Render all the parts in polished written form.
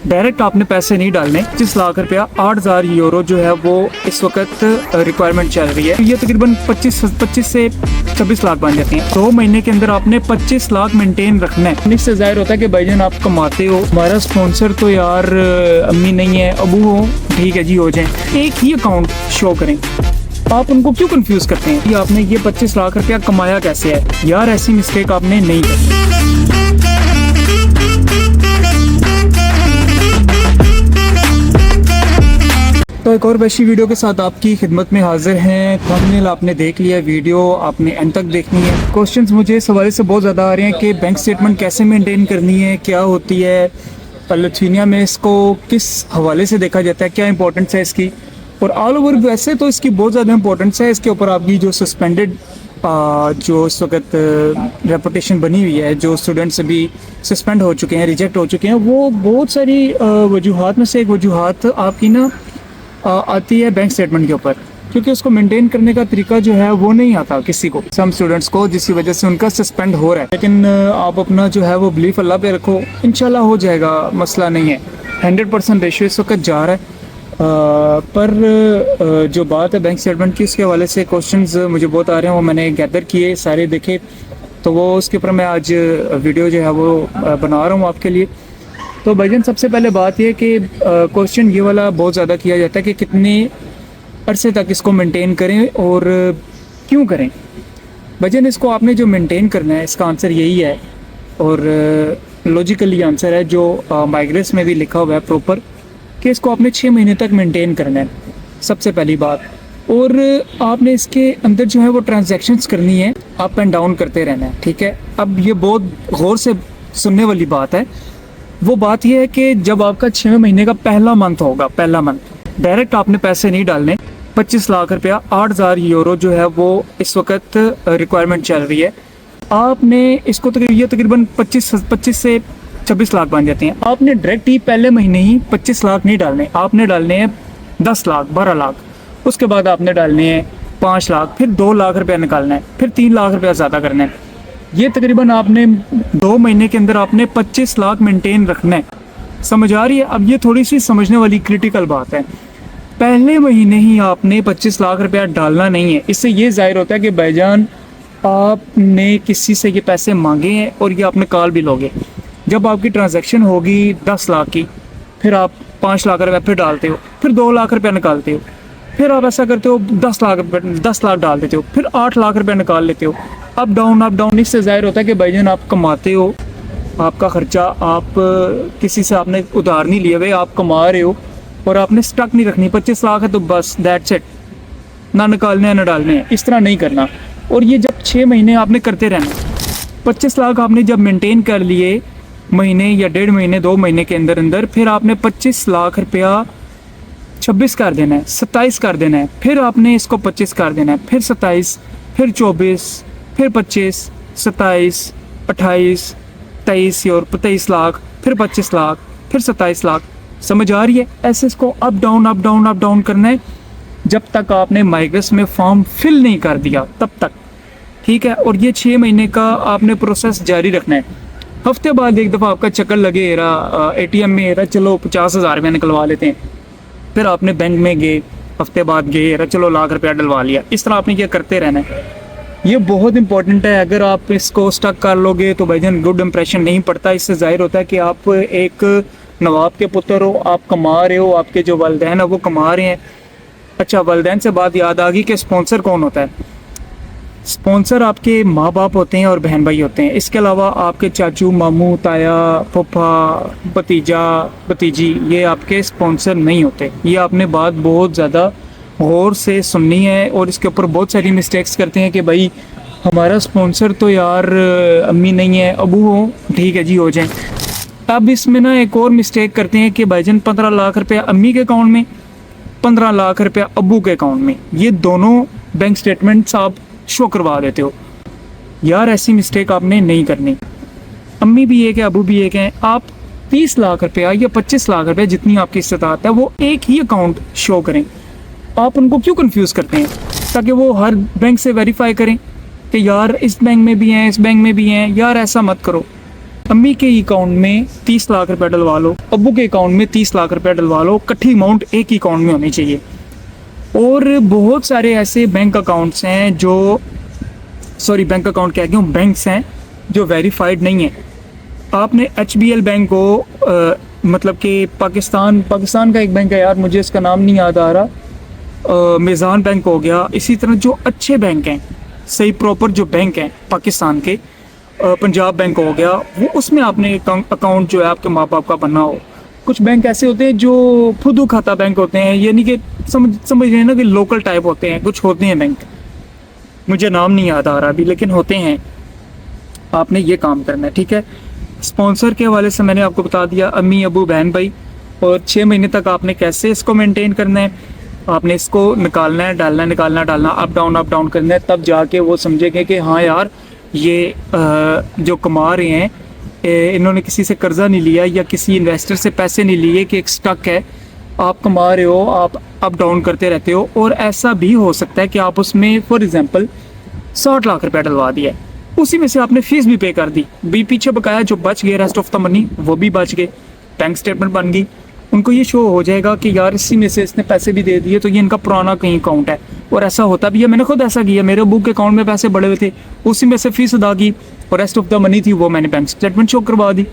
Direct आपने पैसे नहीं डालने। 25 लाख रुपया 8,000 यूरो जो है वो इस वक्त रिक्वायरमेंट चल रही है। ये तकरीबन 25 से 26 लाख बन जाती हैं। 2 महीने के अंदर आपने 25 लाख मेंटेन रखना है। इससे जाहिर होता है कि भाईजान आप कमाते हो। हमारा स्पॉन्सर तो यार अम्मी नहीं है, अबू हो, ठीक है जी, हो जाए। एक ही अकाउंट शो करें। आप उनको क्यों कंफ्यूज करते हैं कि आपने ये 25 लाख रुपया कमाया कैसे है? यार ऐसी मिस्टेक आपने नहीं की। तो एक और वैसी वीडियो के साथ आपकी खिदमत में हाजिर हैं। थंबनेल आपने देख लिया, वीडियो आपने एंड तक देखनी है। क्वेश्चंस मुझे इस हवाले से बहुत ज़्यादा आ रहे हैं कि बैंक स्टेटमेंट कैसे मेंटेन करनी है, क्या होती है, लिथुआनिया में इसको किस हवाले से देखा जाता है, क्या इंपॉर्टेंस है इसकी, और ऑल ओवर वैसे तो इसकी बहुत ज़्यादा इंपॉर्टेंस है। इसके ऊपर आपकी जो सस्पेंडेड जो इस वक्त रेपुटेशन बनी हुई है, जो स्टूडेंट्स अभी सस्पेंड हो चुके हैं, रिजेक्ट हो चुके हैं, वो बहुत सारी वजूहात में से एक वजूहात आपकी ना आती है बैंक स्टेटमेंट के ऊपर, क्योंकि उसको मेंटेन करने का तरीका जो है वो नहीं आता किसी को, सम स्टूडेंट्स को, जिसकी वजह से उनका सस्पेंड हो रहा है। लेकिन आप अपना जो है वो बिलीफ अल्लाह पे रखो, इंशाल्लाह हो जाएगा, मसला नहीं है। 100% रेशियो इस वक्त जा रहा है। पर जो बात है बैंक स्टेटमेंट की, उसके हवाले से क्वेश्चंस मुझे बहुत आ रहे हैं, वो मैंने गैदर किए, सारे देखे, तो वो उसके ऊपर मैं आज वीडियो जो है वो बना रहा हूँ आपके लिए। तो भाईजान सबसे पहले बात ये कि क्वेश्चन ये वाला बहुत ज़्यादा किया जाता है कि कितने अरसे तक इसको मेंटेन करें और क्यों करें। भाईजान इसको आपने जो मेंटेन करना है, इसका आंसर यही है, और लॉजिकली आंसर है जो माइग्रेस में भी लिखा हुआ है प्रॉपर, कि इसको आपने 6 महीने तक मेंटेन करना है, सबसे पहली बात। और आपने इसके अंदर जो है वो ट्रांजैक्शंस करनी है, अप एंड डाउन करते रहना है, ठीक है। अब ये बहुत गौर से सुनने वाली बात है। वो बात यह है कि जब आपका 6 महीने का पहला मंथ होगा, पहला मंथ, डायरेक्ट आपने पैसे नहीं डालने। 25 लाख रुपया 8,000 यूरो जो है वो इस वक्त रिक्वायरमेंट चल रही है। आपने इसको ये तकरीबन 25 से 26 लाख बन जाती हैं। आपने डायरेक्ट ही पहले महीने ही 25 लाख नहीं डालने, आपने डालने हैं 10 लाख, 12 लाख, उसके बाद आपने डालने हैं 5 लाख, फिर 2 लाख रुपया निकालना है, फिर 3 लाख रुपया ज़्यादा करना है। ये तकरीबन आपने 2 महीने के अंदर आपने 25 लाख मेंटेन रखना है। समझ आ रही है? अब ये थोड़ी सी समझने वाली क्रिटिकल बात है। पहले महीने ही आपने 25 लाख रुपया डालना नहीं है। इससे ये जाहिर होता है कि भाईजान आपने किसी से ये पैसे मांगे हैं और ये आपने कॉल भी लोगे। जब आपकी ट्रांजैक्शन होगी 10 लाख की, फिर आप 5 लाख रुपया फिर डालते हो, फिर 2 लाख रुपया निकालते हो, फिर आप ऐसा करते हो 10 लाख डाल देते हो, फिर 8 लाख रुपया निकाल लेते हो। Up down. इससे जाहिर होता है कि भाईजान आप कमाते हो, आपका खर्चा आप किसी से आपने उधार नहीं लिए हुए, आप कमा रहे हो, और आपने स्टक नहीं रखनी। 25 लाख है तो बस दैट्स इट, ना निकालने हैं ना डालने हैं, इस तरह नहीं करना। और ये जब 6 महीने आपने करते रहना। 25 लाख आपने जब मेंटेन कर लिए महीने या 1.5 महीने 2 महीने के अंदर, फिर आपने 25 लाख रुपया 26 कर देना है, 27 कर देना है, फिर आपने इसको 25 कर देना है, फिर 27, फिर 24, फिर 25, 27, 28, 23 और 23 लाख, फिर 25 लाख, फिर 27 लाख। समझ आ रही है? ऐसे इसको अप डाउन करना है जब तक आपने माइग्रेस में फॉर्म फिल नहीं कर दिया, तब तक, ठीक है। और ये 6 महीने का आपने प्रोसेस जारी रखना है। हफ्ते बाद एक दफ़ा आपका चक्कर लगे, ATM में चलो 50,000 रुपया निकलवा लेते हैं, फिर आपने बैंक में गए, हफ्ते बाद गए, चलो लाख रुपया डलवा लिया। इस तरह आपने ये करते रहना है। ये बहुत इंपॉर्टेंट है। अगर आप इसको स्टक कर लोगे तो भाईजान गुड इंप्रेशन नहीं पड़ता। इससे जाहिर होता है कि आप एक नवाब के पुत्र हो, आप कमा रहे हो, आपके जो वालिदैन है वो कमा रहे हैं। अच्छा, वालिदैन से बात याद आ गई कि स्पॉन्सर कौन होता है। स्पॉन्सर आपके माँ बाप होते हैं और बहन भाई होते हैं। इसके अलावा आपके चाचू, मामू, ताया, फूफा, भतीजा, भतीजी, ये आपके स्पॉन्सर नहीं होते। ये आपने बात बहुत ज़्यादा गौर से सुननी है। और इसके ऊपर बहुत सारी मिस्टेक्स करते हैं कि भाई हमारा स्पॉन्सर तो यार अम्मी नहीं है, अबू हो, ठीक है जी, हो जाए। अब इसमें ना एक और मिस्टेक करते हैं कि भाईजान 15 लाख रुपया अम्मी के अकाउंट में, 15 लाख रुपया अबू के अकाउंट में, ये दोनों बैंक स्टेटमेंट्स आप शो करवा देते हो। यार ऐसी मिस्टेक आपने नहीं करनी। अम्मी भी एक है, अबू भी एक है। आप 30 लाख रुपया या 25 लाख रुपया, जितनी आपकी इस्तेताअत है, वो एक ही अकाउंट शो करें। आप उनको क्यों कंफ्यूज करते हैं? ताकि वो हर बैंक से वेरीफाई करें कि यार इस बैंक में भी हैं, इस बैंक में भी हैं। यार ऐसा मत करो। अम्मी के अकाउंट में 30 लाख रुपए डलवा लो, अब्बू के अकाउंट में 30 लाख रुपए डलवा लो, इकट्ठी अमाउंट एक ही अकाउंट में होनी चाहिए। और बहुत सारे ऐसे बैंक अकाउंट्स हैं जो, सॉरी बैंक अकाउंट कह गया हूँ, बैंक्स हैं जो वेरीफाइड नहीं है। आपने HBL बैंक को मतलब कि पाकिस्तान का एक बैंक है यार, मुझे इसका नाम नहीं याद आ रहा, मिज़ान बैंक हो गया, इसी तरह जो अच्छे बैंक हैं, सही प्रॉपर जो बैंक हैं पाकिस्तान के, पंजाब बैंक हो गया, वो उसमें आपने अकाउंट जो है आपके माँ बाप का बनना हो। कुछ बैंक ऐसे होते हैं जो खुदू खाता बैंक होते हैं, यानी कि समझ रहे हैं ना कि लोकल टाइप होते हैं, कुछ होते हैं बैंक, मुझे नाम नहीं याद आ रहा अभी, लेकिन होते हैं। आपने ये काम करना है, ठीक है। स्पॉन्सर के हवाले से मैंने आपको बता दिया, अम्मी अबू बहन भाई, और 6 महीने तक आपने कैसे इसको मेंटेन करना है, आपने इसको निकालना है, डालना है, निकालना, अप डाउन करना है, तब जाके वो समझेंगे कि हाँ यार ये जो कमा रहे हैं, इन्होंने किसी से कर्जा नहीं लिया या किसी इन्वेस्टर से पैसे नहीं लिए कि एक स्टक है, आप कमा रहे हो, आप अप डाउन करते रहते हो। और ऐसा भी हो सकता है कि आप उसमें फॉर एग्जांपल 60 लाख रुपया डलवा दिया, उसी में से आपने फीस भी पे कर दी, भी पीछे बकाया जो बच गए, रेस्ट ऑफ द मनी वो भी बच गए, बैंक स्टेटमेंट बन गई, उनको ये शो हो जाएगा कि यार इसी में से इसने पैसे भी दे दिए, तो ये इनका पुराना कहीं अकाउंट है। और ऐसा होता भी है, मैंने खुद ऐसा किया, मेरे बुक के अकाउंट में पैसे बड़े हुए थे, उसी में से फीस अदा की और रेस्ट ऑफ द मनी थी वो मैंने बैंक स्टेटमेंट शो करवा दी।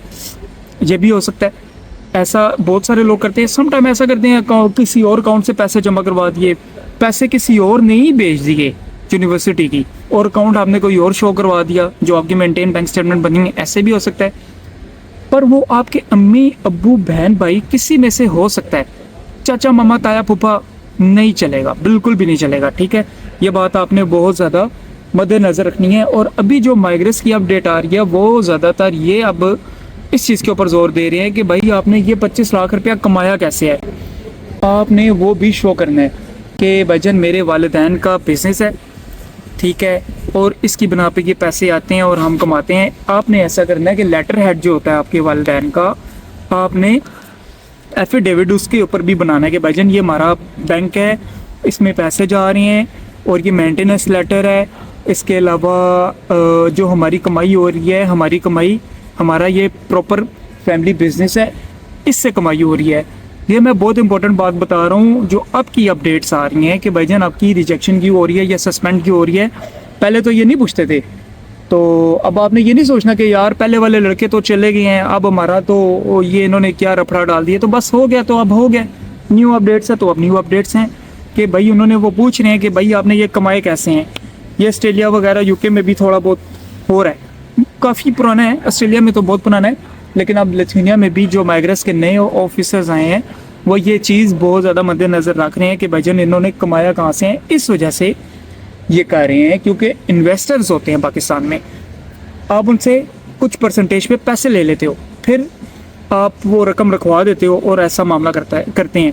ये भी हो सकता है, ऐसा बहुत सारे लोग करते हैं। सम टाइम ऐसा करते हैं किसी और अकाउंट से पैसे जमा करवा दिए, पैसे किसी और ने ही भेज दिए यूनिवर्सिटी की, और अकाउंट आपने कोई और शो करवा दिया जो आपकी मेंटेन बैंक स्टेटमेंट बनी है, ऐसे भी हो सकता है। पर वो आपके अम्मी अब्बू बहन भाई किसी में से हो सकता है, चाचा मामा ताया फूफा नहीं चलेगा, बिल्कुल भी नहीं चलेगा, ठीक है। ये बात आपने बहुत ज़्यादा मद्देनज़र रखनी है। और अभी जो माइग्रेस की अपडेट आ रही है वो ज़्यादातर ये अब इस चीज़ के ऊपर जोर दे रहे हैं कि भाई आपने ये 25 लाख रुपया कमाया कैसे है, आपने वो भी शो करना है कि भाईजान मेरे वालिदैन का बिज़नेस है, ठीक है, और इसकी बना पे ये पैसे आते हैं और हम कमाते हैं। आपने ऐसा करना है कि लेटर हेड जो होता है आपके वालिदैन का, आपने एफिडेविट उसके ऊपर भी बनाना है कि भाईजान ये हमारा बैंक है, इसमें पैसे जा रहे हैं और ये मेंटेनेंस लेटर है। इसके अलावा जो हमारी कमाई हो रही है, हमारी कमाई, हमारा ये प्रॉपर फैमिली बिजनेस है, इससे कमाई हो रही है। ये मैं बहुत इंपॉर्टेंट बात बता रहा हूँ, जो अब की अपडेट्स आ रही हैं कि भाईजान आपकी रिजेक्शन की हो रही है या सस्पेंड की हो रही है। पहले तो ये नहीं पूछते थे, तो अब आपने ये नहीं सोचना कि यार पहले वाले लड़के तो चले गए हैं, अब हमारा तो ये इन्होंने क्या रफड़ा डाल दिया, तो बस हो गया, तो अब हो गया। न्यू अपडेट्स है तो अब न्यू अपडेट्स हैं कि भाई उन्होंने वो पूछ रहे हैं कि भाई आपने ये कमाए कैसे हैं। ये ऑस्ट्रेलिया वगैरह यूके में भी थोड़ा बहुत हो रहा है, काफ़ी पुराना है, ऑस्ट्रेलिया में तो बहुत पुराना है, लेकिन अब लिथुआनिया में भी जो माइग्रेस के नए ऑफिसर्स आए हैं वो ये चीज़ बहुत ज़्यादा मद्देनज़र रख रहे हैं कि भाईजान इन्होंने कमाया कहाँ से हैं। इस वजह से ये कर रहे हैं क्योंकि इन्वेस्टर्स होते हैं पाकिस्तान में, आप उनसे कुछ परसेंटेज पे पैसे ले लेते हो, फिर आप वो रकम रखवा देते हो और ऐसा मामला करते हैं।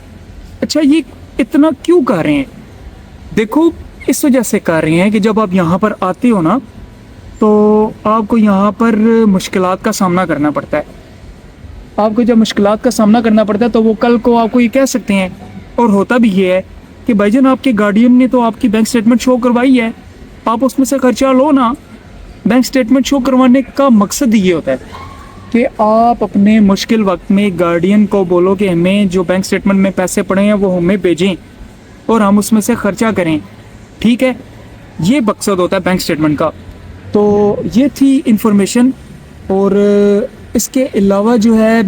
अच्छा, ये इतना क्यों कर रहे हैं? देखो, इस वजह से कर रहे हैं कि जब आप यहाँ पर आते हो ना, तो आपको यहाँ पर मुश्किलात का सामना करना पड़ता है। आपको जब मुश्किलात का सामना करना पड़ता है तो वो कल को आपको ये कह सकते हैं, और होता भी ये है कि भाईजान आपके गार्डियन ने तो आपकी बैंक स्टेटमेंट शो करवाई है, आप उसमें से खर्चा लो ना। बैंक स्टेटमेंट शो करवाने का मकसद ये होता है कि आप अपने मुश्किल वक्त में गार्डियन को बोलो कि हमें जो बैंक स्टेटमेंट में पैसे पड़े हैं वो हमें भेजें और हम उसमें से खर्चा करें, ठीक है। ये मकसद होता है बैंक स्टेटमेंट का। तो ये थी इंफॉर्मेशन। और इसके अलावा जो है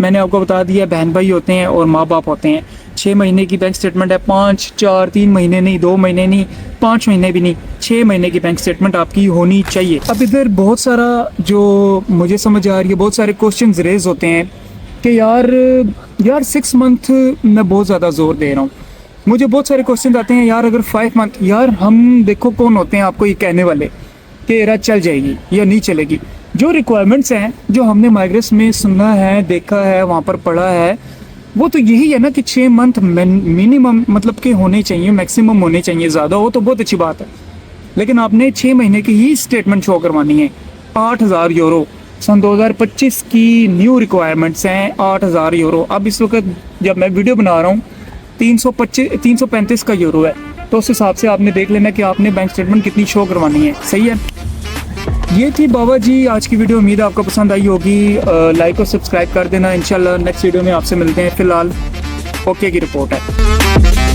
मैंने आपको बता दिया, बहन भाई होते हैं और माँ बाप होते हैं। 6 महीने की बैंक स्टेटमेंट है, 5, 4, 3 महीने नहीं, 2 महीने नहीं, 5 महीने भी नहीं, 6 महीने की बैंक स्टेटमेंट आपकी होनी चाहिए। अब इधर बहुत सारा जो मुझे समझ आ रही है, बहुत सारे क्वेश्चंस रेज होते हैं कि यार 6 मंथ मैं बहुत ज़्यादा जोर दे रहा हूँ। मुझे बहुत सारे क्वेश्चन आते हैं यार अगर 5 मंथ, यार हम देखो कौन होते हैं आपको ये कहने वाले कि एरा चल जाएगी या नहीं चलेगी। जो रिक्वायरमेंट्स हैं, जो हमने माइग्रेस में सुना है, देखा है, वहाँ पर पढ़ा है, वो तो यही है ना कि 6 मंथ मिनिमम मतलब के होने चाहिए, मैक्सिमम होने चाहिए। ज़्यादा हो तो बहुत अच्छी बात है, लेकिन आपने 6 महीने की ही स्टेटमेंट शो करवानी है। 8,000 यूरो सन 2025 की न्यू रिक्वायरमेंट्स हैं, 8,000 यूरो। अब इस वक्त जब मैं वीडियो बना रहा हूँ 335 का यूरो है, तो उस हिसाब से आपने देख लेना कि आपने बैंक स्टेटमेंट कितनी शो करवानी है। सही है। ये थी बाबा जी आज की वीडियो। उम्मीद है आपको पसंद आई होगी। लाइक और सब्सक्राइब कर देना। इंशाल्लाह नेक्स्ट वीडियो में आपसे मिलते हैं। फिलहाल ओके की रिपोर्ट है।